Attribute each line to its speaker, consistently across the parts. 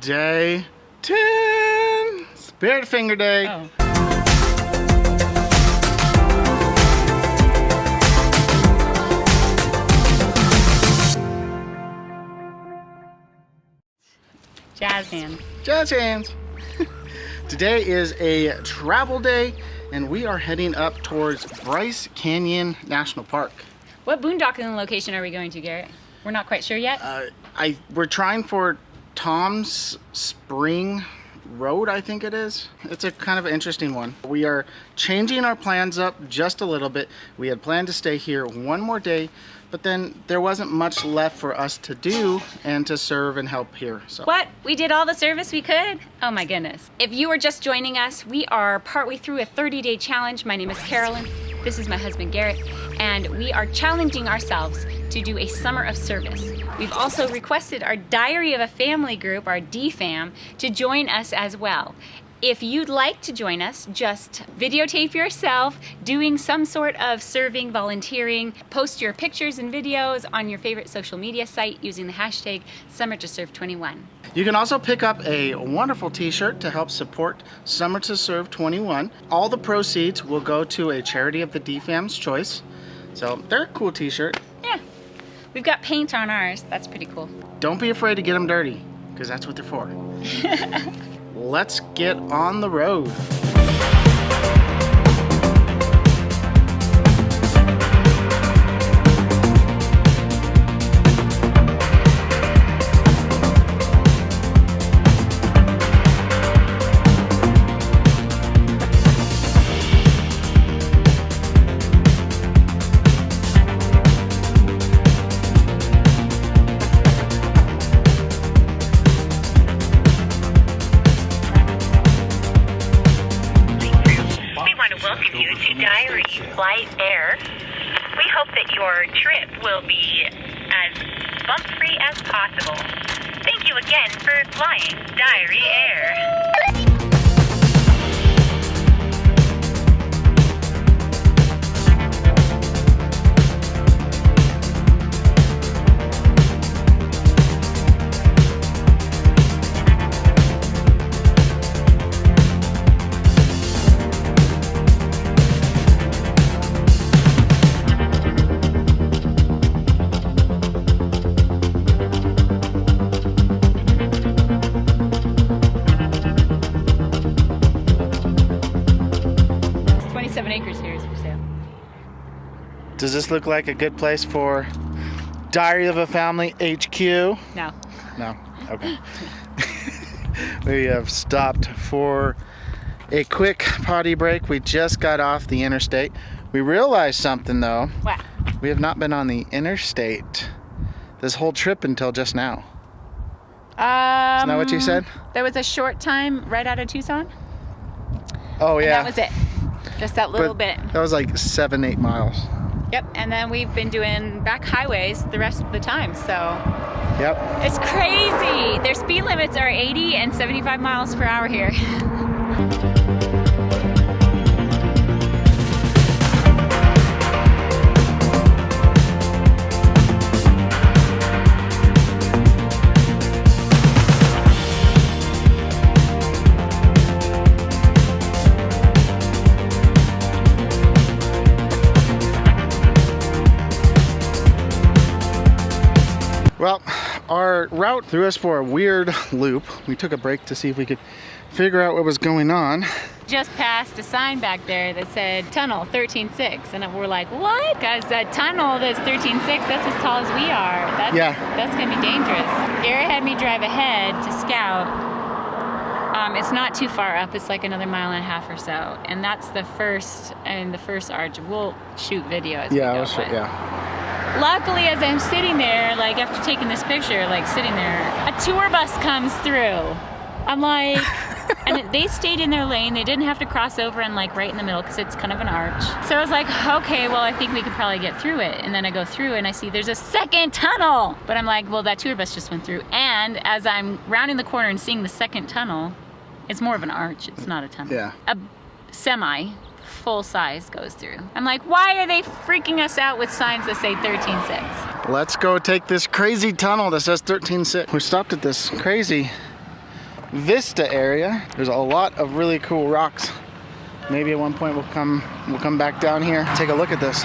Speaker 1: Day 10, Spirit Finger Day.
Speaker 2: Oh. Jazz hands.
Speaker 1: Jazz hands. Today is a travel day and we are heading up towards Bryce Canyon National Park.
Speaker 2: What boondocking location are we going to, Garrett? We're not quite sure yet.
Speaker 1: We're trying for Tom's Spring Road, I think it is. It's a kind of interesting one. We are changing our plans up just a little bit. We had planned to stay here one more day, but then there wasn't much left for us to do and to serve and help here. So.
Speaker 2: What? We did all the service we could? Oh my goodness. If you are just joining us, we are partway through a 30-day challenge. My name is Carolyn. This is my husband Garrett, and we are challenging ourselves to do a summer of service. We've also requested our Diary of a Family group, our DFAM, to join us as well. If you'd like to join us, just videotape yourself doing some sort of serving, volunteering, post your pictures and videos on your favorite social media site using the hashtag Summer2Serve21.
Speaker 1: You can also pick up a wonderful t-shirt to help support Summer to Serve 21. All the proceeds will go to a charity of the DFAM's choice. So they're a cool t-shirt.
Speaker 2: Yeah, we've got paint on ours. That's pretty cool.
Speaker 1: Don't be afraid to get them dirty, because that's what they're for. Let's get on the road.
Speaker 3: Welcome you to Diary Flight Air. We hope that your trip will be as bump-free as possible. Thank you again for flying Diary Air.
Speaker 2: Acres here is for sale.
Speaker 1: Does this look like a good place for Diary of a Family HQ?
Speaker 2: No.
Speaker 1: No? Okay. We have stopped for a quick potty break. We just got off the interstate. We realized something though.
Speaker 2: What?
Speaker 1: We have not been on the interstate this whole trip until just now. Isn't that what you said?
Speaker 2: There was a short time right out of Tucson.
Speaker 1: Oh yeah.
Speaker 2: And that was it. Just that little bit.
Speaker 1: That was like 7-8 miles.
Speaker 2: Yep, and then we've been doing back highways the rest of the time, so.
Speaker 1: Yep.
Speaker 2: It's crazy. Their speed limits are 80 and 75 miles per hour here.
Speaker 1: Well, our route threw us for a weird loop. We took a break to see if we could figure out what was going on.
Speaker 2: Just passed a sign back there that said tunnel 13.6, and we're like, what? Because that tunnel that's 13.6, that's as tall as we are. That's gonna be dangerous. Garrett had me drive ahead to scout. It's not too far up, it's like another 1.5 miles or so, and that's the first arch. We'll shoot video as we go.
Speaker 1: We'll shoot, yeah.
Speaker 2: Luckily, as I'm sitting there, like after taking this picture, like sitting there, a tour bus comes through. I'm like, and they stayed in their lane. They didn't have to cross over and like right in the middle because it's kind of an arch. So I was like, okay, well, I think we could probably get through it. And then I go through and I see there's a second tunnel. But I'm like, well, that tour bus just went through. And as I'm rounding the corner and seeing the second tunnel, it's more of an arch. It's not a tunnel.
Speaker 1: Yeah.
Speaker 2: A semi full size goes through. I'm like, why are they freaking us out with signs that say 13.6?
Speaker 1: Let's go take this crazy tunnel that says 13.6. We stopped at this crazy vista area. There's a lot of really cool rocks. Maybe at one point we'll come back down here, take a look at this.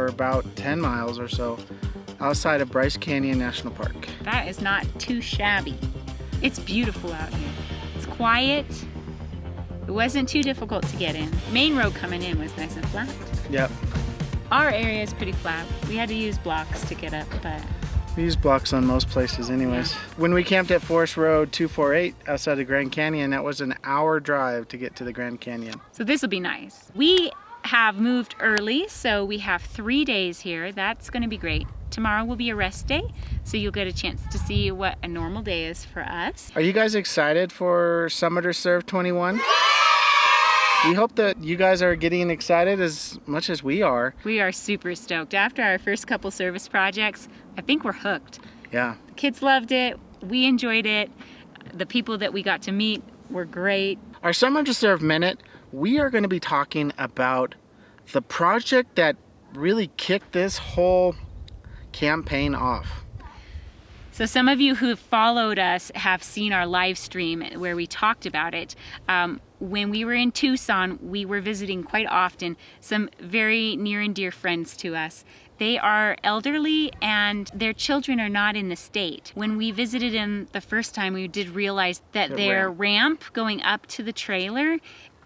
Speaker 1: About 10 miles or so outside of Bryce Canyon National Park.
Speaker 2: That is not too shabby. It's beautiful out here. It's quiet. It wasn't too difficult to get in. Main road coming in was nice and flat.
Speaker 1: Yep.
Speaker 2: Our area is pretty flat. We had to use blocks to get up, but
Speaker 1: We use blocks on most places anyways. When we camped at Forest Road 248 outside the Grand Canyon, that was an hour drive to get to the Grand Canyon.
Speaker 2: so this will be nice. We have moved early, so we have 3 days here. That's going to be great. Tomorrow will be a rest day, so you'll get a chance to see what a normal day is for us.
Speaker 1: Are you guys excited for Summer Serve 21? We hope that you guys are getting excited as much as we are.
Speaker 2: We are super stoked. After our first couple service projects, I think we're hooked.
Speaker 1: Yeah.
Speaker 2: The kids loved it. We enjoyed it. The people that we got to meet were great.
Speaker 1: Our Summer to Serve Minute, we are going to be talking about the project that really kicked this whole campaign off.
Speaker 2: So some of you who've followed us have seen our live stream where we talked about it. When we were in Tucson, we were visiting quite often some very near and dear friends to us. They are elderly and their children are not in the state. When we visited them the first time, we did realize that their ramp going up to the trailer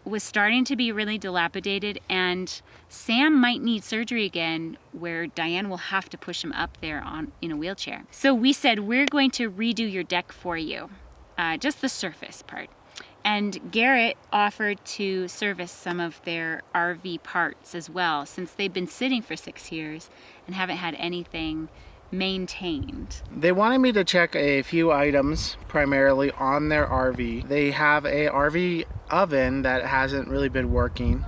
Speaker 2: was starting to be really dilapidated, and Sam might need surgery again where Diane will have to push him up there in a wheelchair. So we said, we're going to redo your deck for you, just the surface part. And Garrett offered to service some of their RV parts as well, since they've been sitting for 6 years and haven't had anything maintained.
Speaker 1: They wanted me to check a few items primarily on their RV. They have a RV oven that hasn't really been working.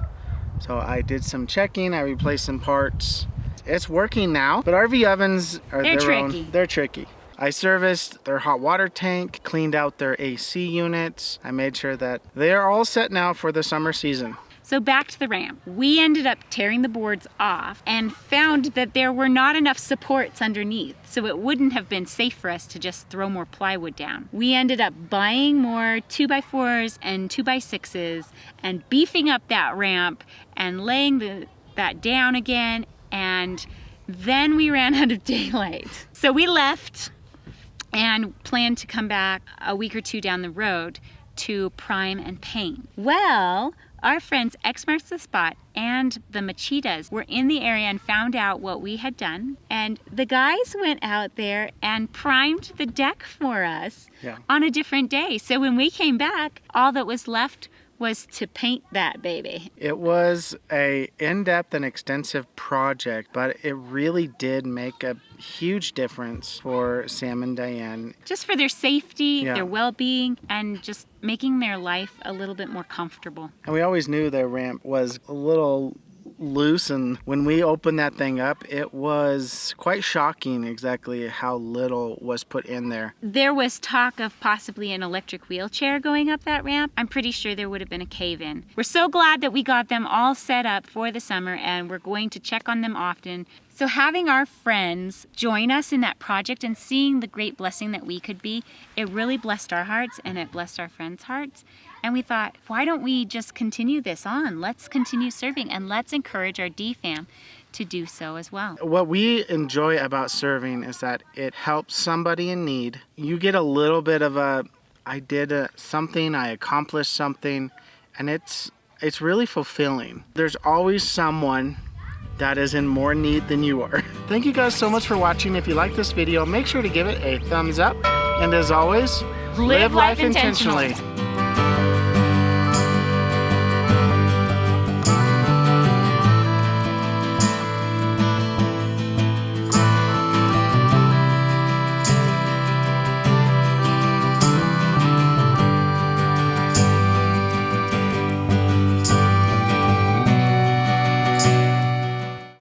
Speaker 1: So I did some checking, I replaced some parts. It's working now, but RV ovens are
Speaker 2: They're
Speaker 1: their
Speaker 2: tricky.
Speaker 1: own. They're tricky. I serviced their hot water tank, cleaned out their AC units. I made sure that they are all set now for the summer season.
Speaker 2: So back to the ramp. We ended up tearing the boards off and found that there were not enough supports underneath, so it wouldn't have been safe for us to just throw more plywood down. We ended up buying more 2x4s and 2x6s and beefing up that ramp and laying that down again, and then we ran out of daylight. So we left and planned to come back a week or two down the road to prime and paint. Well, our friends X Marks the Spot and the Machitas were in the area and found out what we had done. And the guys went out there and primed the deck for us on a different day. So when we came back, all that was left was to paint that baby.
Speaker 1: It was a in-depth and extensive project, but it really did make a huge difference for Sam and Diane.
Speaker 2: Just for their safety, their well-being, and just making their life a little bit more comfortable.
Speaker 1: And we always knew their ramp was a little loose, and when we opened that thing up, it was quite shocking exactly how little was put in there.
Speaker 2: There was talk of possibly an electric wheelchair going up that ramp. I'm pretty sure there would have been a cave-in. We're so glad that we got them all set up for the summer, and we're going to check on them often. So having our friends join us in that project and seeing the great blessing that we could be, it really blessed our hearts and it blessed our friends' hearts. And we thought, why don't we just continue this on? Let's continue serving and let's encourage our DFAM to do so as well.
Speaker 1: What we enjoy about serving is that it helps somebody in need. You get a little bit of a I did something, I accomplished something, and it's really fulfilling. There's always someone that is in more need than you are. Thank you guys so much for watching. If you like this video, make sure to give it a thumbs up. And as always, live life intentionally.